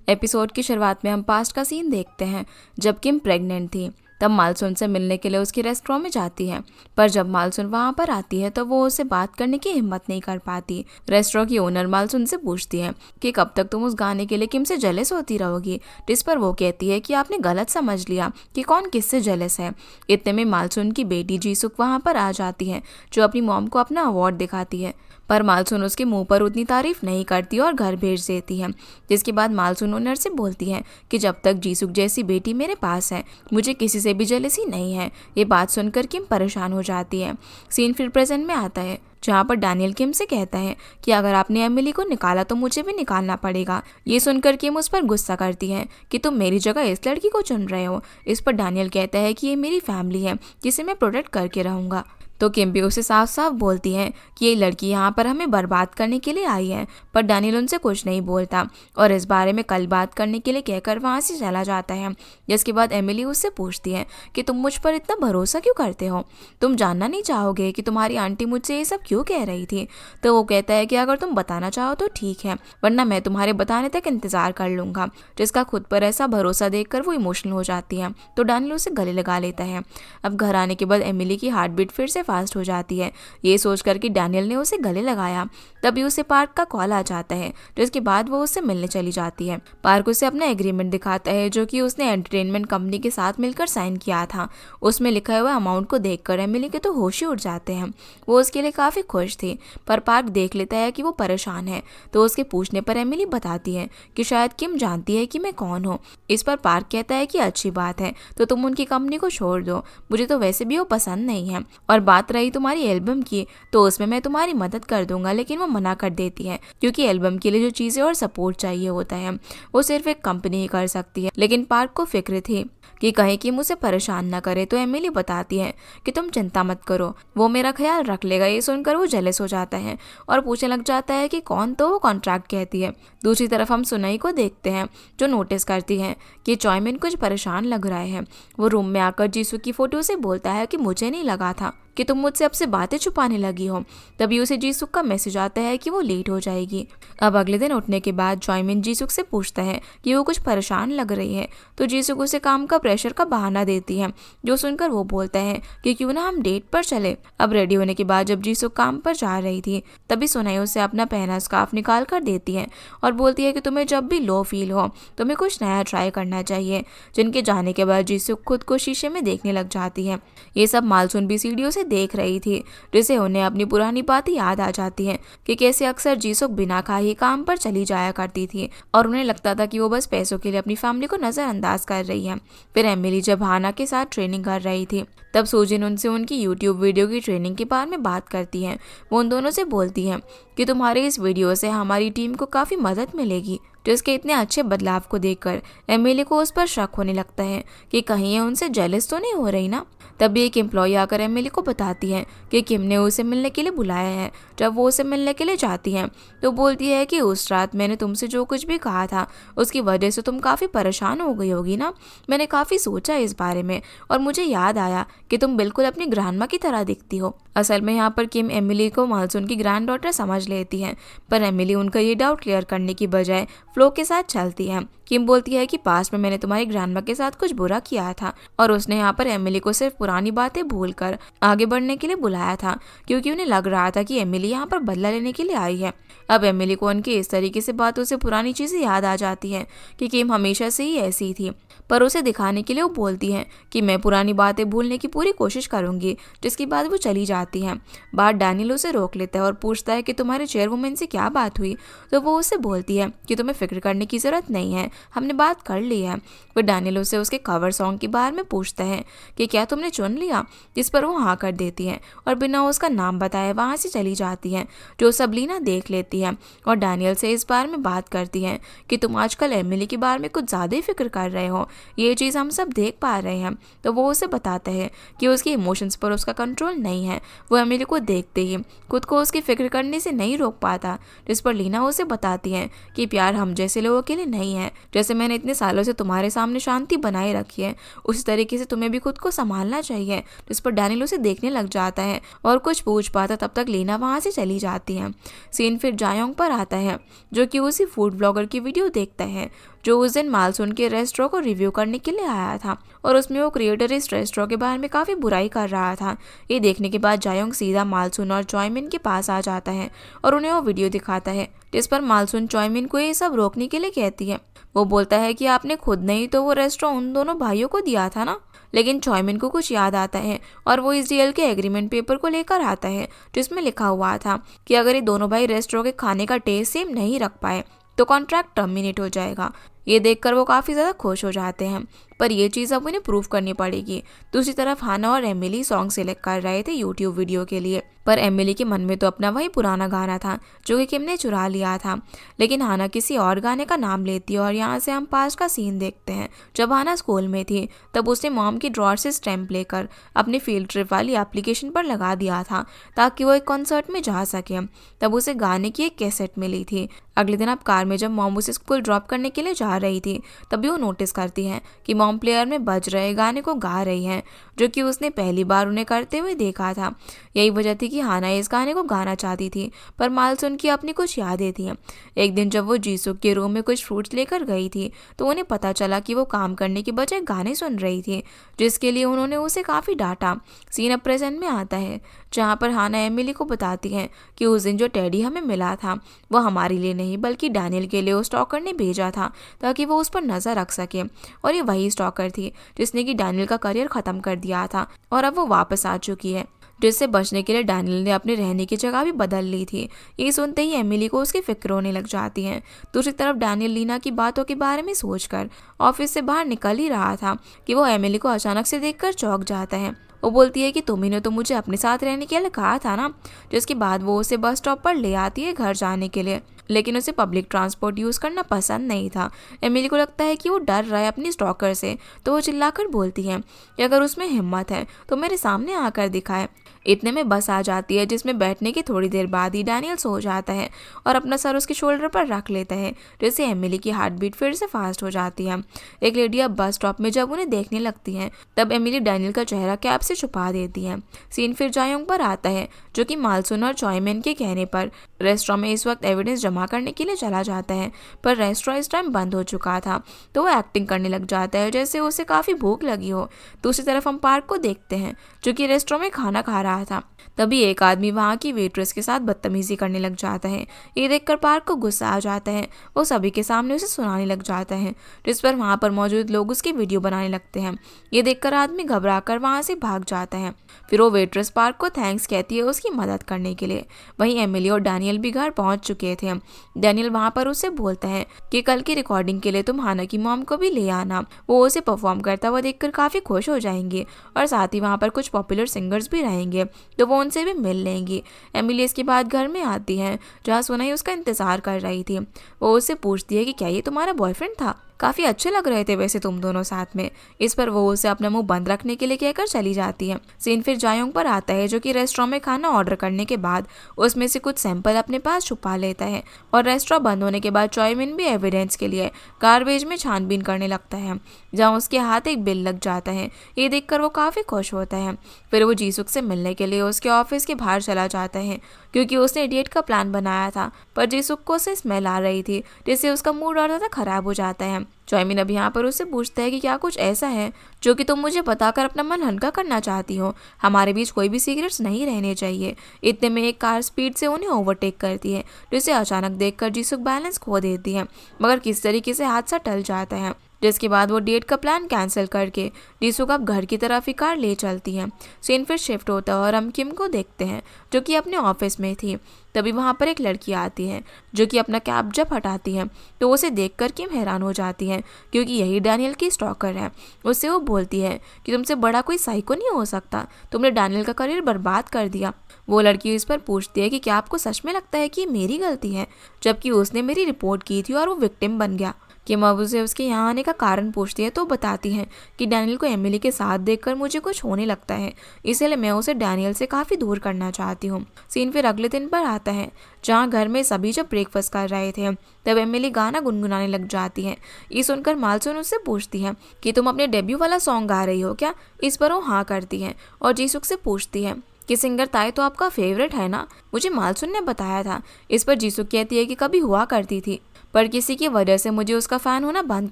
Episode की शुरुआत में हम पास्ट का सीन देखते हैं जब किम प्रेग्नेंट थी। तब मालसून से मिलने के लिए उसके रेस्टोरेंट में जाती है, पर जब मालसून वहां पर आती है तो वो उससे बात करने की हिम्मत नहीं कर पाती। रेस्टोरेंट की ओनर मालसून से पूछती है कि कब तक तुम उस गाने के लिए किम से जेलस होती रहोगी, जिस पर वो कहती है कि आपने गलत समझ लिया कि कौन किससे जेलस है। इतने में मालसून की बेटी जीसुक वहां पर आ जाती है, जो अपनी मॉम को अपना अवार्ड दिखाती है, पर मालसून उसके मुंह पर उतनी तारीफ नहीं करती और घर भेज देती है। जिसके बाद मालसून ओनर से बोलती है कि जब तक जीसुक जैसी बेटी मेरे पास है मुझे किसी से भी जेलसी नहीं है। ये बात सुनकर किम परेशान हो जाती है। सीन फिर प्रेजेंट में आता है, जहाँ पर डैनियल किम से कहता है कि अगर आपने एमिली को निकाला तो मुझे भी निकालना पड़ेगा। ये सुनकर किम उस पर गुस्सा करती है कि तुम मेरी जगह इस लड़की को चुन रहे हो। इस पर डैनियल कहता है कि ये मेरी फैमिली है जिसे मैं प्रोटेक्ट करके रहूंगा। तो किम भी उसे साफ साफ बोलती है कि ये लड़की यहाँ पर हमें बर्बाद करने के लिए आई है, पर डैनियल उनसे कुछ नहीं बोलता और इस बारे में कल बात करने के लिए कहकर वहाँ से चला जाता है। जिसके बाद एमिली उससे पूछती है कि तुम मुझ पर इतना भरोसा क्यों करते हो, तुम जानना नहीं चाहोगे कि तुम्हारी आंटी मुझसे ये सब क्यों कह रही थी। तो वो कहता है कि अगर तुम बताना चाहो तो ठीक है, वरना मैं तुम्हारे बताने तक इंतजार कर लूंगा। जिसका खुद पर ऐसा भरोसा देखकर वो इमोशनल हो जाती है, तो डैनियल उसे गले लगा लेता है। अब घर आने के बाद एमिली की हार्ट बीट फिर से फास्ट हो जाती है, ये सोचकर कि डैनियल ने उसे गले लगाया। तभी उसे पार्क का कॉल आ जाता है, जिसके बाद वो उससे मिलने चली जाती है। पार्क उसे अपना एग्रीमेंट दिखाता है जो कि उसने एंटरटेनमेंट कंपनी के साथ मिलकर साइन किया था। उसमें लिखा हुआ अमाउंट को देखकर एमिली के तो होश ही उड़ जाते हैं। वो उसके लिए काफी खुश थी, पर पार्क देख लेता है कि वो परेशान है, तो उसके पूछने पर एमिली बताती है कि शायद किम जानती है कि मैं कौन हूँ। इस पर पार्क कहता है कि अच्छी बात है, तो तुम उनकी कंपनी को छोड़ दो, मुझे तो वैसे भी वो पसंद नहीं है। और बात रही तुम्हारी एल्बम की, तो उसमें मैं तुम्हारी मदद कर दूंगा, लेकिन वो मना कर देती है क्योंकि एल्बम के लिए जो चीजें और सपोर्ट चाहिए होता है वो सिर्फ एक कंपनी ही कर सकती है। लेकिन पार्क को फिक्र थी कि कहीं कि मुझे परेशान न करे, तो एमिली बताती है कि तुम चिंता मत करो, वो मेरा ख्याल रख लेगा। ये सुनकर वो जेलस हो जाता है और पूछने लग जाता है कि कौन, तो वो कॉन्ट्रैक्ट कहती है। दूसरी तरफ हम सुनई को देखते हैं, जो नोटिस करती है कि चॉयमिन कुछ परेशान लग रहा है। वो रूम में आकर जीसू की फोटो से बोलता है कि मुझे नहीं लगा था कि तुम मुझसे अब से बातें छुपाने लगी हो। तभी उसे जीसुक का मैसेज आता है कि वो लेट हो जाएगी। अब अगले दिन उठने के बाद जॉयमिन जीसुक से पूछता है कि वो कुछ परेशान लग रही है, तो जीसुक उसे काम का प्रेशर का बहाना देती है, जो सुनकर वो बोलता है कि क्यों ना हम डेट पर चले। अब रेडी होने के बाद जब जीसुक काम पर जा रही थी, तभी सुनाई उसे अपना पहना स्कार्फ निकाल कर देती है और बोलती है कि तुम्हें जब भी लो फील हो तुम्हें कुछ नया ट्राई करना चाहिए। जिनके जाने के बाद जीसुक खुद को शीशे में देखने लग जाती है। ये सब मालसून भी सीढ़ियों से देख रही थी, जिसे उन्हें अपनी पुरानी बातें याद आ जाती हैं कि कैसे अक्सर जीसुक बिना खाए काम पर चली जाया करती थी और उन्हें लगता था कि वो बस पैसों के लिए अपनी फैमिली को नजरअंदाज कर रही है। फिर एमिली जब हाना के साथ ट्रेनिंग कर रही थी, तब सुजिन उनसे उनकी यूट्यूब वीडियो की ट्रेनिंग के बारे में बात करती है। वो उन दोनों से बोलती है कि तुम्हारे इस वीडियो से हमारी टीम को काफ़ी मदद मिलेगी। तो इसके इतने अच्छे बदलाव को देखकर एमिली को उस पर शक होने लगता है कि कहीं ये उनसे जेलस तो नहीं हो रही ना। तभी एक एम्प्लॉय आकर एमिली को बताती है कि किम ने उसे मिलने के लिए बुलाया है। जब वो उसे मिलने के लिए जाती है तो बोलती है कि उस रात मैंने तुमसे जो कुछ भी कहा था उसकी वजह से तुम काफ़ी परेशान हो गई होगी ना। मैंने काफ़ी सोचा इस बारे में और मुझे याद आया कि तुम बिल्कुल अपनी ग्रैंडमा की तरह दिखती हो। असल में यहाँ पर किम एमिली को मालसून की ग्रैंड डॉटर समझ लेती है, पर एमिली उनका ये डाउट क्लियर करने की बजाय फ्लो के साथ चलती है। किम बोलती है कि पास में मैंने तुम्हारी ग्रैंडमा के साथ कुछ बुरा किया था और उसने यहाँ पर एमिली को सिर्फ पुरानी बातें भूलकर आगे बढ़ने के लिए बुलाया था, क्योंकि उन्हें लग रहा था कि एमिली यहाँ पर बदला लेने के लिए आई है। अब एमिली को उनके इस तरीके से बातों से पुरानी चीज़ें याद आ जाती हैं कि किम हमेशा से ही ऐसी थी, पर उसे दिखाने के लिए वो बोलती हैं कि मैं पुरानी बातें भूलने की पूरी कोशिश करूंगी। जिसके बाद वो चली जाती हैं। बाद डैनियल उसे रोक लेता है और पूछता है कि तुम्हारे चेयरवुमन से क्या बात हुई। तो वो उसे बोलती है कि तुम्हें फिक्र करने की ज़रूरत नहीं है, हमने बात कर ली है। फिर डैनियल उसे उसके कवर सॉन्ग के बारे में पूछता है कि क्या तुमने चुन लिया, जिस पर वो हाँ कर देती है और बिना उसका नाम बताए वहाँ से चली जाती है, जो सबलीना देख लेती है और डैनियल से इस बारे में बात करती है कि तुम आजकल एमिली के बारे में कुछ ज़्यादा ही फिक्र कर रहे हो, ये चीज़ हम सब देख पा रहे हैं। तो वो उसे बताता है कि उसके इमोशंस पर उसका कंट्रोल नहीं है, वो एमिली को देखते ही खुद को उसकी फिक्र करने से नहीं रोक पाता। जिस पर लीना उसे बताती है कि प्यार हम हम जैसे लोगों के लिए नहीं है। जैसे मैंने इतने सालों से तुम्हारे सामने शांति बनाए रखी है, उसी तरीके से तुम्हें भी खुद को संभालना चाहिए। जिस पर डैनियल उसे देखने लग जाता है और कुछ पूछ पाता तब तक लीना वहाँ से चली जाती है। सीन फिर जायोंग पर आता है, जो कि उसी फूड ब्लॉगर की वीडियो देखता है जो उस दिन मालसुन के रेस्टोरेंट को रिव्यू करने के लिए आया था, और उसमें वो क्रिएटर इस रेस्टोरेंट के बारे में काफ़ी बुराई कर रहा था। ये देखने के बाद जायोंग सीधा मालसुन और चॉयमिन के पास आ जाता है और उन्हें वो वीडियो दिखाता है, जिस पर मालसुन चॉयमिन को ये सब रोकने के लिए कहती है। वो बोलता है कि आपने खुद नहीं तो वो रेस्टोरेंट उन दोनों भाइयों को दिया था ना। लेकिन चॉयमिन को कुछ याद आता है और वो इस डील के एग्रीमेंट पेपर को लेकर आता है, जिसमें लिखा हुआ था कि अगर ये दोनों भाई रेस्टोरेंट के खाने का टेस्ट सेम नहीं रख पाए तो कॉन्ट्रैक्ट टर्मिनेट हो जाएगा। ये देखकर वो काफ़ी ज़्यादा खुश हो जाते हैं, पर ये चीज़ अब उन्हें प्रूव करनी पड़ेगी। दूसरी तरफ हाना और एमिली सॉन्ग सिलेक्ट कर रहे थे यूट्यूब वीडियो के लिए, पर एमिली के मन में तो अपना वही पुराना गाना था जो कि किम ने चुरा लिया था। लेकिन हाना किसी और गाने का नाम लेती है और यहाँ से हम पास्ट का सीन देखते हैं। जब हाना स्कूल में थी तब उसने मॉम की ड्रॉर से स्टैम्प लेकर अपनी फील्ड ट्रिप वाली एप्लीकेशन पर लगा दिया था ताकि वो एक कॉन्सर्ट में जा सके। तब उसे गाने की एक कैसेट मिली थी। अगले दिन अब कार में जब मॉम उसे स्कूल ड्रॉप करने के लिए जा रही थी तभी वो नोटिस करती है कि मॉम प्लेयर में बज रहे गाने को गा रही हैं, जो कि उसने पहली बार उन्हें करते हुए देखा था। यही वजह थी कि हाना इस गाने को गाना चाहती थी, पर मालसुन की अपनी कुछ यादें थी। एक दिन जब वो जीसुक के रूम में कुछ फ्रूट्स लेकर गई थी तो उन्हें पता चला कि वो काम करने के बजाय गाने सुन रही थी, जिसके लिए उन्होंने उसे काफ़ी डांटा। सीन अब प्रेजेंट में आता है जहाँ पर हाना एमिली को बताती है कि उस दिन जो टेडी हमें मिला था वो हमारे लिए नहीं बल्कि डैनियल के लिए उस स्टॉकर ने भेजा था ताकि वो उस पर नज़र रख सके, और ये वही स्टॉकर थी जिसने कि डैनियल का करियर ख़त्म कर दिया था और अब वो वापस आ चुकी है, जिससे बचने के लिए डैनियल ने अपने रहने की जगह भी बदल ली थी। ये सुनते ही एमिली को उसकी फिक्र होने लग जाती है। दूसरी तरफ डैनियल लीना की बातों के बारे में सोचकर ऑफिस से बाहर निकल ही रहा था कि वो एमिली को अचानक से देखकर चौंक जाता है। वो बोलती है कि तुम्ही ने तो मुझे अपने साथ रहने के लिए कहा था ना। जिसके बाद वो उसे बस स्टॉप पर ले आती है घर जाने के लिए, लेकिन उसे पब्लिक ट्रांसपोर्ट यूज़ करना पसंद नहीं था। एमिली को लगता है कि वो डर रहा है अपनी स्टॉकर से, तो वो चिल्लाकर बोलती है कि अगर उसमें हिम्मत है तो मेरे सामने आकर दिखाए। इतने में बस आ जाती है, जिसमें बैठने की थोड़ी देर बाद ही डैनियल सो जाता है और अपना सर उसके शोल्डर पर रख लेता है, जिससे एमिली की हार्ट बीट फिर से फास्ट हो जाती है। एक लेडी अब बस स्टॉप में जब उन्हें देखने लगती है तब एमिली डैनियल का चेहरा कैप से छुपा देती है। सीन फिर जायोंग पर आता है, जो कि मालसुन और चॉयमेन के कहने पर रेस्टोरेंट में इस वक्त एविडेंस जमा करने के लिए चला जाता है, पर रेस्टोरेंट इस टाइम बंद हो चुका था, तो वो एक्टिंग करने लग जाता है जैसे उसे काफ़ी भूख लगी हो। दूसरी तरफ हम पार्क को देखते हैं, जो कि रेस्टोरेंट में खाना खा रहा था। तभी एक आदमी वहाँ की वेट्रेस के साथ बदतमीजी करने लग जाता है। ये देखकर पार्क को गुस्सा आ जाता है। वो सभी के सामने उसे सुनाने लग जाता है, जिस पर वहाँ पर मौजूद लोग उसकी वीडियो बनाने लगते हैं। ये देखकर आदमी घबराकर वहाँ से भाग जाता है। फिर वो वेट्रेस पार्क को थैंक्स कहती है उसकी मदद करने के लिए। वहीं एमिली और डैनियल भी घर पहुँच चुके थे। डैनियल वहाँ पर उससे बोलता है कि कल की रिकॉर्डिंग के लिए तुम हाना की मॉम को भी ले आना। वो उसे परफॉर्म करता हुआ देखकर काफ़ी खुश हो जाएंगे और साथ ही वहाँ पर कुछ पॉपुलर सिंगर्स भी रहेंगे, तो वो उनसे भी मिल लेंगी। एमिली इसके बाद घर में आती है, जहाँ सुनाई उसका इंतज़ार कर रही थी। वो उससे पूछती है कि क्या ये तुम्हारा बॉयफ्रेंड था? काफ़ी अच्छे लग रहे थे वैसे तुम दोनों साथ में। इस पर वो उसे अपना मुंह बंद रखने के लिए कहकर चली जाती है। सीन फिर जायोंग पर आता है, जो कि रेस्टोरेंट में खाना ऑर्डर करने के बाद उसमें से कुछ सैंपल अपने पास छुपा लेता है, और रेस्टोरेंट बंद होने के बाद चॉयमिन भी एविडेंस के लिए गार्बेज में छानबीन करने लगता है, जहाँ उसके हाथ एक बिल लग जाता है। ये देखकर वो काफ़ी खुश होता है। फिर वो जीसुक से मिलने के लिए उसके ऑफिस के बाहर चला जाता है, क्योंकि उसने डेट का प्लान बनाया था, पर जीसुक को उसे स्मेल आ रही थी, जिससे उसका मूड और ज़्यादा खराब हो जाता है। चॉयमिन अब यहाँ पर उससे पूछता है कि क्या कुछ ऐसा है जो कि तुम मुझे बताकर अपना मन हल्का करना चाहती हो? हमारे बीच कोई भी सीक्रेट्स नहीं रहने चाहिए। इतने में एक कार स्पीड से उन्हें ओवरटेक करती है, जिसे अचानक देखकर जीसुक बैलेंस खो देती है, मगर किस तरीके से हादसा टल जाता है। जिसके बाद वो डेट का प्लान कैंसिल करके जीसुक अब घर की तरफ ही कार ले चलती है। सीन फिर शिफ्ट होता है और हम किम को देखते हैं, जो कि अपने ऑफिस में थी। तभी वहाँ पर एक लड़की आती है, जो कि अपना कैप जब हटाती है तो उसे देखकर किम हैरान हो जाती है, क्योंकि यही डैनियल की स्टॉकर है। उससे वो बोलती है कि तुमसे बड़ा कोई साइको नहीं हो सकता, तुमने डैनियल का करियर बर्बाद कर दिया। वो लड़की इस पर पूछती है कि क्या आपको सच में लगता है कि ये मेरी गलती है, जबकि उसने मेरी रिपोर्ट की थी और वो विक्टिम बन गया। किम अब उसे उसके यहाँ आने का कारण पूछती है तो बताती है कि डैनियल को एमिली के साथ देखकर मुझे कुछ होने लगता है, इसलिए मैं उसे डैनियल से काफ़ी दूर करना चाहती हूँ। सीन फिर अगले दिन पर आता है जहाँ घर में सभी जब ब्रेकफास्ट कर रहे थे तब एमिली गाना गुनगुनाने लग जाती है। ये सुनकर मालसुन उससे पूछती है कि तुम अपने डेब्यू वाला सॉन्ग गा रही हो क्या। इस पर वो हाँ करती है और जीसुक से पूछती है कि सिंगर ताई तो आपका फेवरेट है ना, मुझे मालसुन ने बताया था। इस पर जीसुक कहती है कि कभी हुआ करती थी पर किसी की वजह से मुझे उसका फैन होना बंद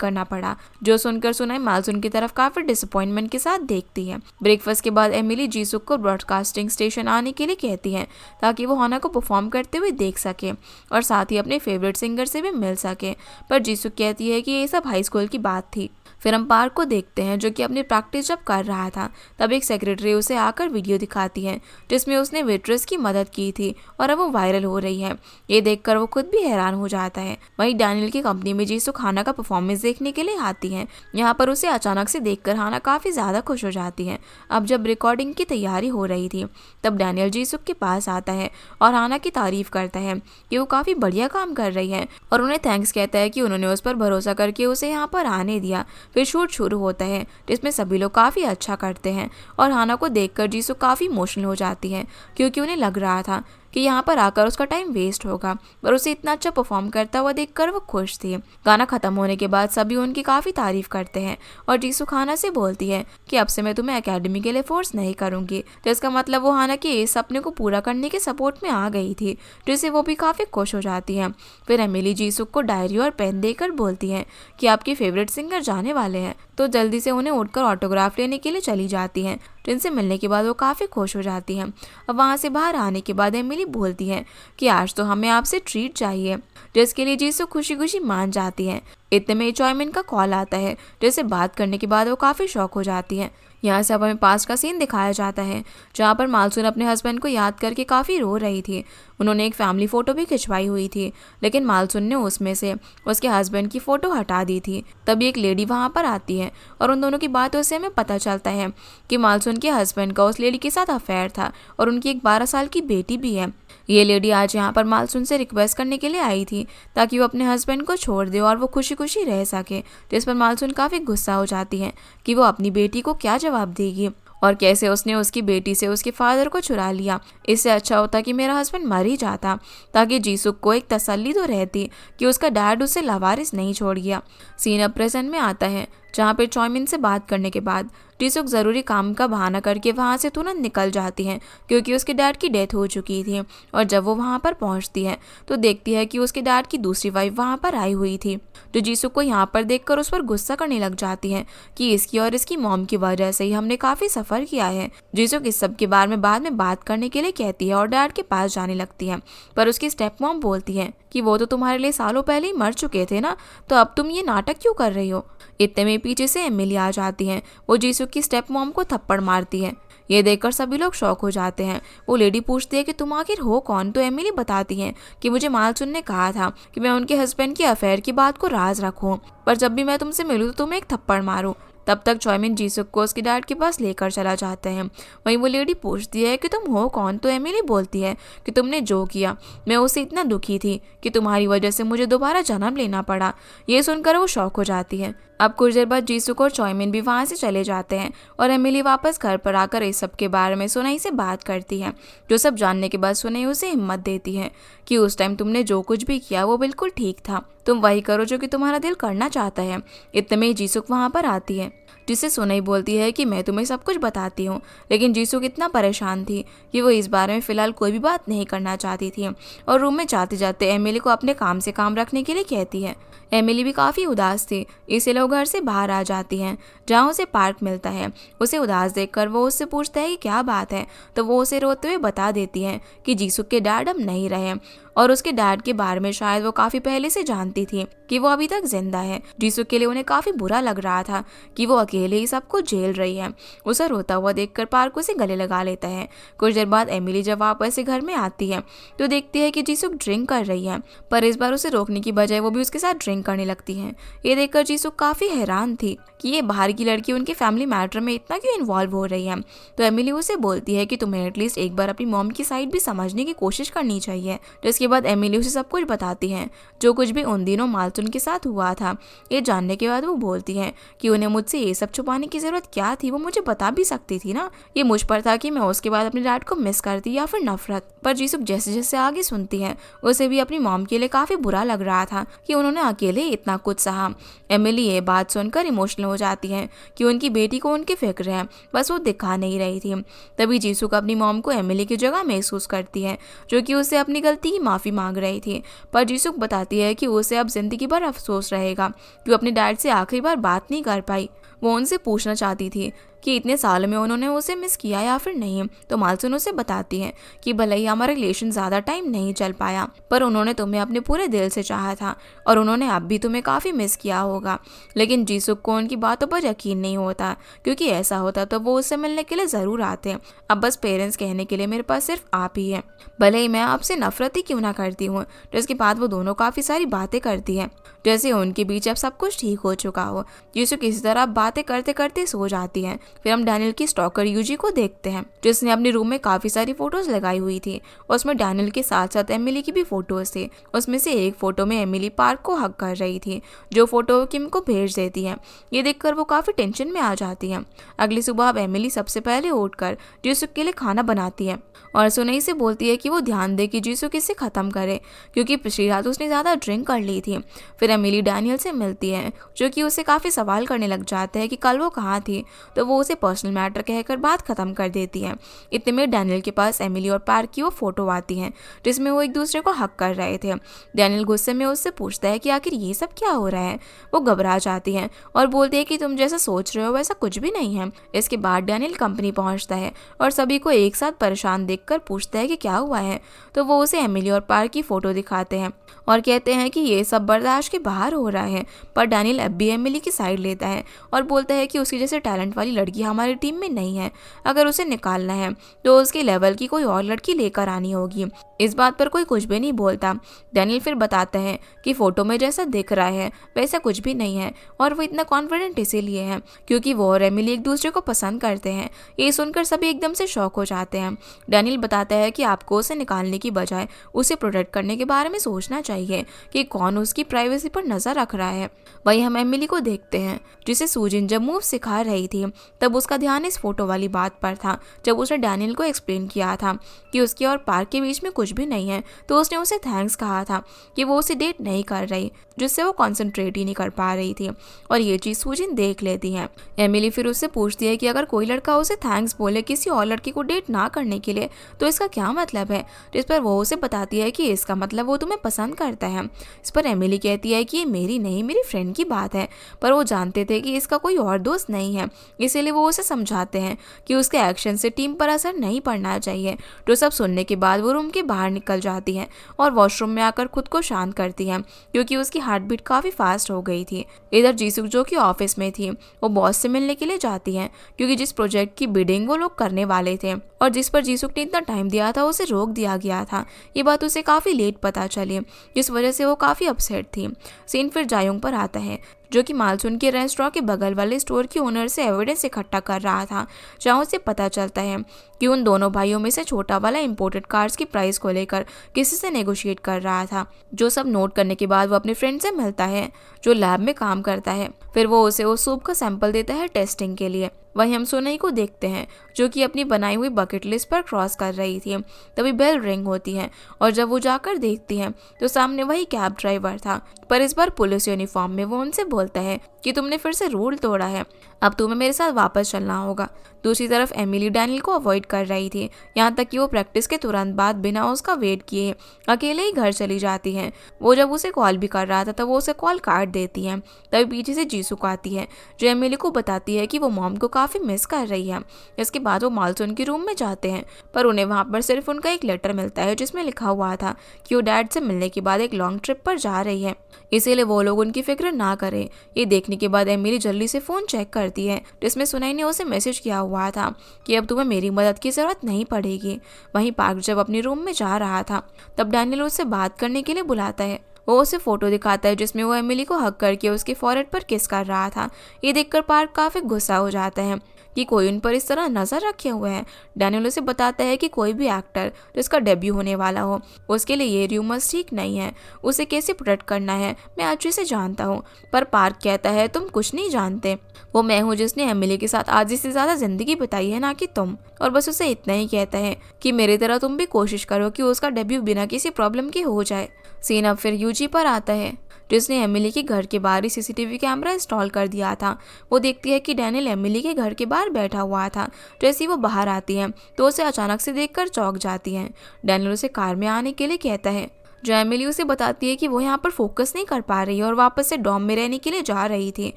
करना पड़ा। जो सुनकर सुनाई मालसुन की तरफ काफी डिसअपॉइंटमेंट के साथ देखती है। ब्रेकफास्ट के बाद एमिली जीसुक को ब्रॉडकास्टिंग स्टेशन आने के लिए कहती है ताकि वो हाना को परफॉर्म करते हुए देख सके और साथ ही अपने फेवरेट सिंगर से भी मिल सके। पर जीसुक कहती है कि ये सब हाई स्कूल की बात थी। फिर हम पार्क को देखते हैं जो कि अपनी प्रैक्टिस जब कर रहा था तब एक सेक्रेटरी उसे आकर वीडियो दिखाती है जिसमें उसने वेट्रेस की मदद की थी और अब वो वायरल हो रही है। ये देखकर वो खुद भी हैरान हो जाता है। वहीं डैनियल की कंपनी में जीसुक हाना का परफॉर्मेंस देखने के लिए आती है। यहाँ पर उसे अचानक से देखकर हाना काफ़ी ज़्यादा खुश हो जाती है। अब जब रिकॉर्डिंग की तैयारी हो रही थी तब डैनियल जीसुक के पास आता है और हाना की तारीफ करता है कि वो काफ़ी बढ़िया काम कर रही है और उन्हें थैंक्स कहता है कि उन्होंने उस पर भरोसा करके उसे यहाँ पर आने दिया। फिर शूट शुरू होता है जिसमें सभी लोग काफ़ी अच्छा करते हैं और हाना को देखकर जीसुक काफ़ी इमोशनल हो जाती है क्योंकि उन्हें लग रहा था कि यहाँ पर आकर उसका टाइम वेस्ट होगा, पर उसे इतना अच्छा परफॉर्म करता हुआ देखकर वो खुश थी। गाना खत्म होने के बाद सभी उनकी काफ़ी तारीफ करते हैं और जीसुक हाना से बोलती है कि अब से मैं तुम्हें एकेडमी के लिए फोर्स नहीं करूँगी, जिसका मतलब वो हाना के इस सपने को पूरा करने के सपोर्ट में आ गई थी, जिससे वो भी काफ़ी खुश हो जाती है। फिर एमिली जीसुक को डायरी और पेन देकर बोलती है कि आपके फेवरेट सिंगर जाने वाले हैं, तो जल्दी से उन्हें उठकर ऑटोग्राफ लेने के लिए चली जाती हैं, जिनसे मिलने के बाद वो काफ़ी खुश हो जाती हैं। अब वहाँ से बाहर आने के बाद एमिली बोलती है कि आज तो हमें आपसे ट्रीट चाहिए, जिसके लिए जीसुक खुशी खुशी मान जाती है। इतने में चॉयमिन का कॉल आता है, जिससे बात करने के बाद वो काफ़ी शॉक हो जाती है। यहाँ से अब हमें पास्ट का सीन दिखाया जाता है जहाँ पर मालसुन अपने हस्बैंड को याद करके काफ़ी रो रही थी। उन्होंने एक फैमिली फ़ोटो भी खिंचवाई हुई थी, लेकिन मालसुन ने उसमें से उसके हस्बैंड की फ़ोटो हटा दी थी। तभी एक लेडी वहाँ पर आती है और उन दोनों की बातों से हमें पता चलता है कि मालसुन के हस्बैंड का उस लेडी के साथ अफेयर था और उनकी एक 12 साल की बेटी भी है। ये लेडी आज यहाँ पर मालसुन से रिक्वेस्ट करने के लिए आई थी ताकि वो अपने हस्बैंड को छोड़ दे और वो खुशी खुशी रह सके, जिस पर मालसुन काफ़ी गुस्सा हो जाती है कि वो अपनी बेटी को क्या जवाब देगी और कैसे उसने उसकी बेटी से उसके फादर को चुरा लिया। इससे अच्छा होता कि मेरा हस्बैंड मर ही जाता, ताकि जीसुक को एक तसल्ली तो रहती कि उसका डैड उसे लावारिस नहीं छोड़ गया। सीन अब प्रेजेंट में आता है जहाँ पे चॉयमिन से बात करने के बाद जीसुक ज़रूरी काम का बहाना करके वहाँ से तुरंत निकल जाती है क्योंकि उसके डैड की डेथ हो चुकी थी। और जब वो वहाँ पर पहुँचती है तो देखती है कि उसके डैड की दूसरी वाइफ वहाँ पर आई हुई थी, जो जीसुक को यहाँ पर देखकर उस पर गुस्सा करने लग जाती है कि इसकी और इसकी मॉम की वजह से ही हमने काफ़ी सफ़र किया है। जीसुक इस सब के बारे में बाद में बात करने के लिए कहती है और डैड के पास जाने लगती है, पर उसकी स्टेप मॉम बोलती है कि वो तो तुम्हारे लिए सालों पहले ही मर चुके थे ना, तो अब तुम ये नाटक क्यों कर रही हो। इतने में पीछे से एमिली आ जाती है। वो जीसुक की स्टेप मॉम को थप्पड़ मारती है। ये देखकर सभी लोग शॉक हो जाते हैं। वो लेडी पूछती है कि तुम आखिर हो कौन, तो एमिली बताती है कि मुझे मालसुन ने कहा था कि मैं उनके हस्बैंड की अफेयर की बात को राज रखूं, पर जब भी मैं तुमसे मिलूं तो तुम्हें एक थप्पड़ मारूं। तब तक चॉयमिन जीसुक को उसके डैड के पास लेकर चला जाते हैं। वहीं वो लेडी पूछती है कि तुम हो कौन, तो एमिली बोलती है कि तुमने जो किया, मैं उससे इतना दुखी थी कि तुम्हारी वजह से मुझे दोबारा जन्म लेना पड़ा। ये सुनकर वो शॉक हो जाती है। अब कुछ देर बाद जीसुक और चॉयमिन भी वहाँ से चले जाते हैं और एमिली वापस घर पर आकर इस सब के बारे में सुनाई से बात करती है, जो सब जानने के बाद सुनाई उसे हिम्मत देती है कि उस टाइम तुमने जो कुछ भी किया वो बिल्कुल ठीक था, तुम वही करो जो कि तुम्हारा दिल करना चाहता है। इतने में जीसुक वहाँ पर आती है, जिससे सुनाई बोलती है कि मैं तुम्हें सब कुछ बताती हूँ, लेकिन जीसुक इतना परेशान थी कि वो इस बारे में फ़िलहाल कोई भी बात नहीं करना चाहती थी और रूम में जाते जाते एमिली को अपने काम से काम रखने के लिए कहती है। एमिली भी काफ़ी उदास थी, इसलिए लोग घर से बाहर आ जाती हैं जहाँ उसे पार्क मिलता है। उसे उदास देखकर वो उससे पूछता है कि क्या बात है, तो वो उसे रोते हुए बता देती है कि जीसुक के डैड अब नहीं रहे और उसके डैड के बारे में शायद वो काफ़ी पहले से जानती थी कि वो अभी तक जिंदा है। जीसुक के लिए उन्हें काफ़ी बुरा लग रहा था कि वो अकेले ही सब कुछ झेल रही है। उसे रोता हुआ देखकर पार्क उसे गले लगा लेता है। कुछ देर बाद एमिली जब वापस से घर में आती है तो देखती है कि जीसुक ड्रिंक कर रही है, पर इस बार उसे रोकने की बजाय वो भी उसके साथ ड्रिंक करने लगती है। ये देखकर जीसुक काफ़ी हैरान थी कि ये बाहर की लड़की उनके फैमिली मैटर में इतना क्यों इन्वॉल्व हो रही है। तो एमिली उसे बोलती है कि तुम्हें एटलीस्ट एक बार अपनी मॉम की साइड भी समझने की कोशिश करनी चाहिए, जिसकी इसके बाद एमिली उसे सब कुछ बताती है, जो कुछ भी उन दिनों मालसुन के साथ हुआ था। ये जानने के बाद वो बोलती है कि उन्हें मुझसे ये सब छुपाने की जरूरत क्या थी, वो मुझे बता भी सकती थी ना। ये मुझ पर था कि मैं उसके बाद अपने डैड को मिस करती या फिर नफरत। पर जीसुक जैसे जैसे आगे सुनती है, उसे भी अपनी मॉम के लिए काफी बुरा लग रहा था कि उन्होंने अकेले इतना कुछ सहा। एमिली ये बात सुनकर इमोशनल हो जाती है कि उनकी बेटी को उनकी फिक्र है, बस वो दिखा नहीं रही थी। तभी जीसुक अपनी मॉम को एमिली की जगह महसूस करती है, जो कि उससे अपनी गलती की माफी मांग रही थी। पर जीसुक बताती है कि उसे अब जिंदगी भर अफसोस रहेगा कि वो अपने डैड से आखिरी बार बात नहीं कर पाई। वो उनसे पूछना चाहती थी कि इतने साल में उन्होंने उसे मिस किया या फिर नहीं। तो मालसुन उसे बताती है कि भले ही हमारा रिलेशन ज़्यादा टाइम नहीं चल पाया, पर उन्होंने तुम्हें अपने पूरे दिल से चाहा था और उन्होंने अब भी तुम्हें काफ़ी मिस किया होगा। लेकिन जीसुक को उनकी बातों पर यकीन नहीं होता, क्योंकि ऐसा होता तो वो उससे मिलने के लिए ज़रूर आते। अब बस पेरेंट्स कहने के लिए मेरे पास सिर्फ आप ही है, भले ही मैं आपसे नफरत ही क्यों ना करती हूँ। तो इसके बाद वो दोनों काफ़ी सारी बातें करती हैं, जैसे उनके बीच अब सब कुछ ठीक हो चुका हो। जीसुक किसी तरह बातें करते करते सो जाती है। फिर हम डैनियल की स्टॉकर यूजी को देखते हैं, जिसने अपने रूम में काफी सारी फोटोज लगाई हुई थी। उसमें डैनियल के साथ साथ एमिली की भी फोटोज थी। उसमें से एक फोटो में एमिली पार्क को हक कर रही थी, जो फोटो किम को भेज देती है। ये देखकर वो काफी टेंशन में आ जाती है। अगली सुबह अब एमिली सबसे पहले उठकर जीसुक के लिए खाना बनाती है और सुनई से बोलती है कि वो ध्यान दे कि जीसुक इसे खत्म करे, क्योंकि पिछली रात उसने ज्यादा ड्रिंक कर ली थी। फिर एमिली डैनियल से मिलती है, जो कि उसे काफी सवाल करने लग जाता है कि कल वो कहाँ थी। तो वो उसे पर्सनल मैटर कहकर बात खत्म कर देती है। इतने में डैनियल के पास एमिली और पार्क की वो फोटो आती है, जिसमें वो एक दूसरे को हक कर रहे थे। डैनियल गुस्से में उससे पूछता है कि आखिर ये सब क्या हो रहा है। वो घबरा जाती है और बोलती है कि तुम जैसा सोच रहे हो वैसा कुछ भी नहीं है। इसके बाद डैनियल कंपनी पहुंचता है और सभी को एक साथ परेशान देखकर पूछता है कि क्या हुआ है। तो वो उसे एमिली और पार्क की फोटो दिखाते हैं और कहते हैं कि ये सब बर्दाश्त के बाहर हो रहा है। पर डैनियल अब भी एमिली की साइड लेता है और बोलता है कि उसकी जैसे टैलेंट वाली लड़की हमारी टीम में नहीं है। अगर उसे निकालना है तो उसके लेवल की कोई और लड़की लेकर आनी होगी। इस बात पर कोई कुछ भी नहीं बोलता। डैनियल फिर बताता है कि फोटो में जैसा दिख रहा है वैसा कुछ भी नहीं है और वो इतना कॉन्फिडेंट इसीलिए है क्योंकि वो और एमिली एक दूसरे को पसंद करते हैं। ये सुनकर सभी एकदम से शॉक हो जाते हैं। डैनियल बताता है कि आपको उसे निकालने की बजाय उसे प्रोटेक्ट करने के बारे में सोचना चाहिए कि कौन उसकी प्राइवेसी पर नजर रख रहा है। वहीं हम एमिली को देखते हैं, जिसे सूजिन जब मूव सिखा रही थी तब उसका ध्यान इस फोटो वाली बात पर था। जब उसने डैनियल को एक्सप्लेन किया था कि उसके और पार्क के बीच में कुछ भी नहीं है, तो उसने उसे थैंक्स कहा था कि वो उसे डेट नहीं कर रही, जिससे वो कॉन्सेंट्रेट ही नहीं कर पा रही थी। और ये चीज़ सूजिन देख लेती है। एमिली फिर उससे पूछती है कि अगर कोई लड़का उसे थैंक्स बोले किसी और लड़की को डेट ना करने के लिए तो इसका क्या मतलब है। जिस पर वो उसे बताती है कि इसका मतलब वो तुम्हें पसंद करता है। इस पर एमिली कहती है कि ये मेरी नहीं मेरी फ्रेंड की बात है, पर वो जानते थे कि इसका कोई और दोस्त नहीं है, इसीलिए वो उसे समझाते हैं कि उसके एक्शन से टीम पर असर नहीं पड़ना चाहिए। तो सब सुनने के बाद वो रूम के बाहर निकल जाती है और वॉशरूम में आकर खुद को शांत करती है, क्योंकि उसकी हार्ट बीट काफ़ी फास्ट हो गई थी। इधर जीसुक जो कि ऑफिस में थी, वो बॉस से मिलने के लिए जाती है, क्योंकि जिस प्रोजेक्ट की बिडिंग वो लोग करने वाले थे और जिस पर जीसुक ने इतना टाइम दिया था उसे रोक दिया गया था। ये बात उसे काफ़ी लेट पता चली, जिस वजह से वो काफ़ी अपसेट थी। सीन फिर जायोंग पर आता है, जो कि मालसुन के रेस्टोरेंट के बगल वाले स्टोर की ओनर से एविडेंस इकट्ठा कर रहा था, जहाँ उसे पता चलता है कि उन दोनों भाइयों में से छोटा वाला इंपोर्टेड कार्स की प्राइस को लेकर किसी से नेगोशिएट कर रहा था। जो सब नोट करने के बाद वो अपने फ्रेंड से मिलता है, जो लैब में काम करता है। फिर वो उसे उस सूप का सैंपल देता है टेस्टिंग के लिए। वहीं हम सोनई को देखते हैं, जो कि अपनी बनाई हुई बकेट लिस्ट पर क्रॉस कर रही थी। तभी बेल रिंग होती है और जब वो जाकर देखती है तो सामने वही कैब ड्राइवर था, पर इस बार पुलिस यूनिफॉर्म में। वो उनसे बोलता है कि तुमने फिर से रूल तोड़ा है, अब तुम्हें मेरे साथ वापस चलना होगा। दूसरी तरफ एमिली डैनियल को अवॉइड कर रही थी, यहाँ तक कि वो प्रैक्टिस के तुरंत बाद बिना उसका वेट किए अकेले ही घर चली जाती है। वो जब उसे कॉल भी कर रहा था तब वो उसे कॉल काट देती है। तभी पीछे से जीसुक आती है, जो एमिली को बताती है कि वो मॉम को काफ़ी मिस कर रही है। इसके बाद वो मालसुन के रूम में जाते हैं, पर उन्हें वहाँ पर सिर्फ उनका एक लेटर मिलता है, जिसमें लिखा हुआ था कि वो डैड से मिलने के बाद एक लॉन्ग ट्रिप पर जा रही है, इसीलिए वो लोग उनकी फिक्र ना करें। ये देखने के बाद एमिली जल्दी से फ़ोन चेक करती है, जिसमें सुनई ने उसे मैसेज किया हुआ था कि अब तुम्हें मेरी मदद की ज़रूरत नहीं पड़ेगी। वहीं पार्क जब अपने रूम में जा रहा था तब डैनियल उससे बात करने के लिए बुलाता है वो उसे फोटो दिखाता है जिसमें वो एमिली को हक करके उसके फॉरहेड पर किस कर रहा था। ये देखकर पार्क काफी गुस्सा हो जाता है कि कोई उन पर इस तरह नजर रखे हुए हैं। डैनियल उसे बताता है कि कोई भी एक्टर जिसका डेब्यू होने वाला हो उसके लिए ये रूमर्स ठीक नहीं है, उसे कैसे प्रोटेक्ट करना है मैं अच्छे से जानता हूँ। पर पार्क कहता है तुम कुछ नहीं जानते, वो मैं हूँ जिसने एमिली के साथ आधी से ज्यादा जिंदगी बिताई है, ना कि तुम। और बस उसे इतना ही कहता है कि मेरी तरह तुम भी कोशिश करो कि उसका डेब्यू बिना किसी प्रॉब्लम के हो जाए। सीन अब फिर यूजी पर आता है जिसने एमिली के घर के बाहर ही सीसीटीवी कैमरा इंस्टॉल कर दिया था। वो देखती है कि डैनियल एमिली के घर के बाहर बैठा हुआ था। जैसे ही वो बाहर आती है तो उसे अचानक से देखकर चौंक जाती है। डैनियल उसे कार में आने के लिए कहता है, जो एमिली उसे बताती है कि वो यहाँ पर फोकस नहीं कर पा रही है और वापस से डॉम में रहने के लिए जा रही थी।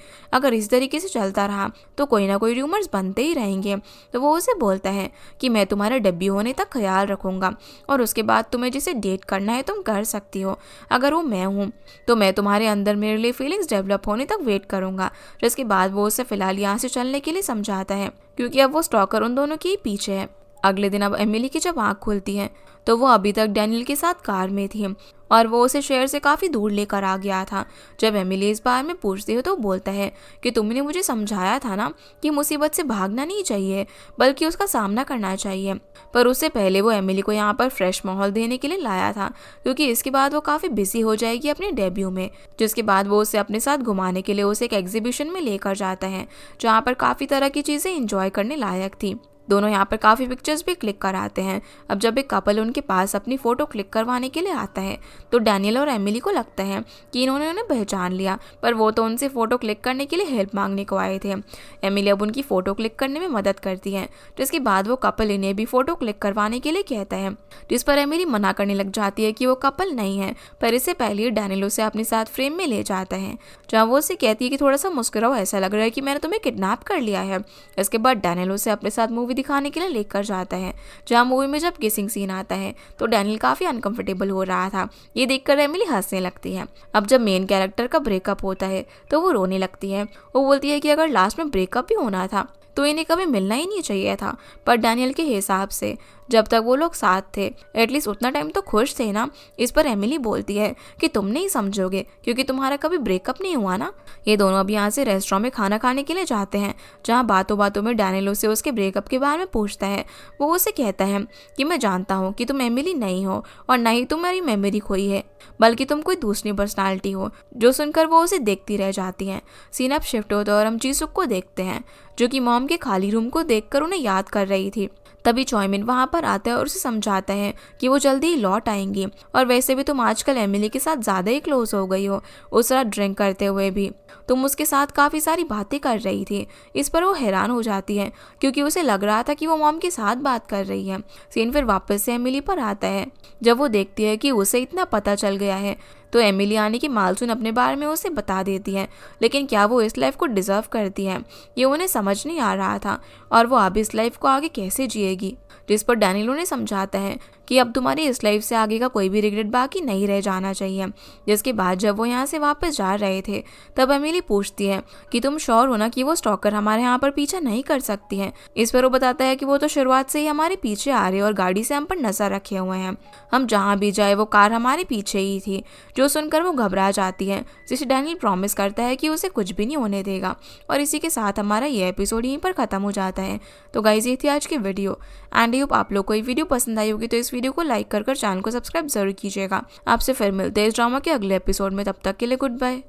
अगर इस तरीके से चलता रहा तो कोई ना कोई रूमर्स बनते ही रहेंगे। तो वो उसे बोलता है कि मैं तुम्हारे डेब्यू होने तक ख्याल रखूंगा और उसके बाद तुम्हें जिसे डेट करना है तुम कर सकती हो। अगर वो मैं हूँ तो मैं तुम्हारे अंदर मेरे लिए फीलिंग्स डेवलप होने तक वेट करूंगा। जिसके बाद वो उसे फिलहाल यहाँ से चलने के लिए समझाता है क्योंकि अब वो स्टॉकर उन दोनों के ही पीछे है। अगले दिन अब एमिली की जब आँख खुलती है तो वो अभी तक डैनियल के साथ कार में थी और वो उसे शहर से काफ़ी दूर लेकर आ गया था। जब एमिली इस बारे में पूछती है तो वो बोलता है कि तुमने मुझे समझाया था ना कि मुसीबत से भागना नहीं चाहिए बल्कि उसका सामना करना चाहिए। पर उससे पहले वो एमिली को यहाँ पर फ्रेश माहौल देने के लिए लाया था क्योंकि इसके बाद वो काफ़ी बिजी हो जाएगी अपने डेब्यू में। जिसके बाद वो उसे अपने साथ घुमाने के लिए उसे एक एग्जीबिशन में लेकर जाता है जहाँ पर काफ़ी तरह की चीज़ें इंजॉय करने लायक थी। दोनों यहाँ पर काफ़ी पिक्चर्स भी क्लिक कराते हैं। अब जब एक कपल उनके पास अपनी फ़ोटो क्लिक करवाने के लिए आता है तो डैनियल और एमिली को लगता है कि इन्होंने उन्हें पहचान लिया, पर वो तो उनसे फ़ोटो क्लिक करने के लिए हेल्प मांगने को आए थे। एमिली अब उनकी फ़ोटो क्लिक करने में मदद करती है जिसके बाद वो कपल इन्हें भी फ़ोटो क्लिक करवाने के लिए कहता है, जिस पर एमिली मना करने लग जाती है कि वो कपल नहीं है। पर इससे पहले डैनियल उसे अपने साथ फ्रेम में ले जाता है जहाँ वो उसे कहती है कि थोड़ा सा मुस्कुराओ, ऐसा लग रहा है कि मैंने तुम्हें किडनैप कर लिया है। इसके बाद डैनियल उसे अपने साथ मूवी दिखाने के लिए लेकर जाता है जहाँ मूवी में जब किसिंग सीन आता है तो डैनियल काफी अनकंफर्टेबल हो रहा था। ये देखकर एमिली हंसने लगती है। अब जब मेन कैरेक्टर का ब्रेकअप होता है तो वो रोने लगती है। वो बोलती है कि अगर लास्ट में ब्रेकअप भी होना था तो इन्हें कभी मिलना ही नहीं चाहिए था। पर डैनियल के हिसाब से जब तक वो लोग साथ थे एटलीस्ट उतना टाइम तो खुश थे ना। इस पर एमिली बोलती है कि तुम नहीं समझोगे क्योंकि तुम्हारा कभी ब्रेकअप नहीं हुआ ना। ये दोनों अब यहाँ से रेस्टोरेंट में खाना खाने के लिए जाते हैं जहाँ बातों बातों में डैनियल उसे उसके ब्रेकअप के बारे में पूछता है। वो उसे कहता है कि मैं जानता हूँ कि तुम एमिली नहीं हो और ना ही तुम्हारी मेमोरी खोई है बल्कि तुम कोई दूसरी पर्सनालिटी हो। जो सुनकर वो उसे देखती रह जाती हैं। सीन अब शिफ्ट होता है और हम जीसुक को देखते हैं जो कि मॉम के खाली रूम को देखकर उन्हें याद कर रही थी। तभी चॉयमिन वहाँ पर आता है और उसे समझाता है कि वो जल्दी ही लौट आएंगी और वैसे भी तुम आजकल एमिली के साथ ज़्यादा ही क्लोज हो गई हो। उस रात ड्रिंक करते हुए भी तुम उसके साथ काफ़ी सारी बातें कर रही थी। इस पर वो हैरान हो जाती है क्योंकि उसे लग रहा था कि वो मॉम के साथ बात कर रही है। सीन फिर वापस से एमिली पर आता है जब वो देखती है कि उसे इतना पता चल गया है तो एमिली यानी कि मालसून अपने बारे में उसे बता देती है। लेकिन क्या वो इस लाइफ को डिजर्व करती है ये उन्हें समझ नहीं आ रहा था और वो अब इस लाइफ को आगे कैसे जिएगी। जिस पर डैनियल उन्हें समझाता है कि अब तुम्हारी इस लाइफ से आगे का कोई भी रिग्रेट बाकी नहीं रह जाना चाहिए। जिसके बाद जब वो यहाँ से वापस जा रहे थे तब एमिली पूछती है कि तुम श्योर हो ना कि वो स्टॉकर हमारे यहाँ पर पीछा नहीं कर सकती है। इस पर वो बताता है कि वो तो शुरुआत से ही हमारे पीछे आ रहे और गाड़ी से हम पर नजर रखे हुए हैं। हम जहाँ भी जाए वो कार हमारे पीछे ही थी। जो सुनकर वो घबरा जाती है जिसे डैनियल प्रॉमिस करता है कि उसे कुछ भी नहीं होने देगा। और इसी के साथ हमारा ये एपिसोड यहीं पर खत्म हो जाता है। तो गाइस ये थी आज की वीडियो एंड होप आप लोग को ये वीडियो पसंद आई होगी। तो इस वीडियो को लाइक कर चैनल को सब्सक्राइब जरूर कीजिएगा। आपसे फिर मिलते हैं इस ड्रामा के अगले एपिसोड में। तब तक के लिए गुड बाय।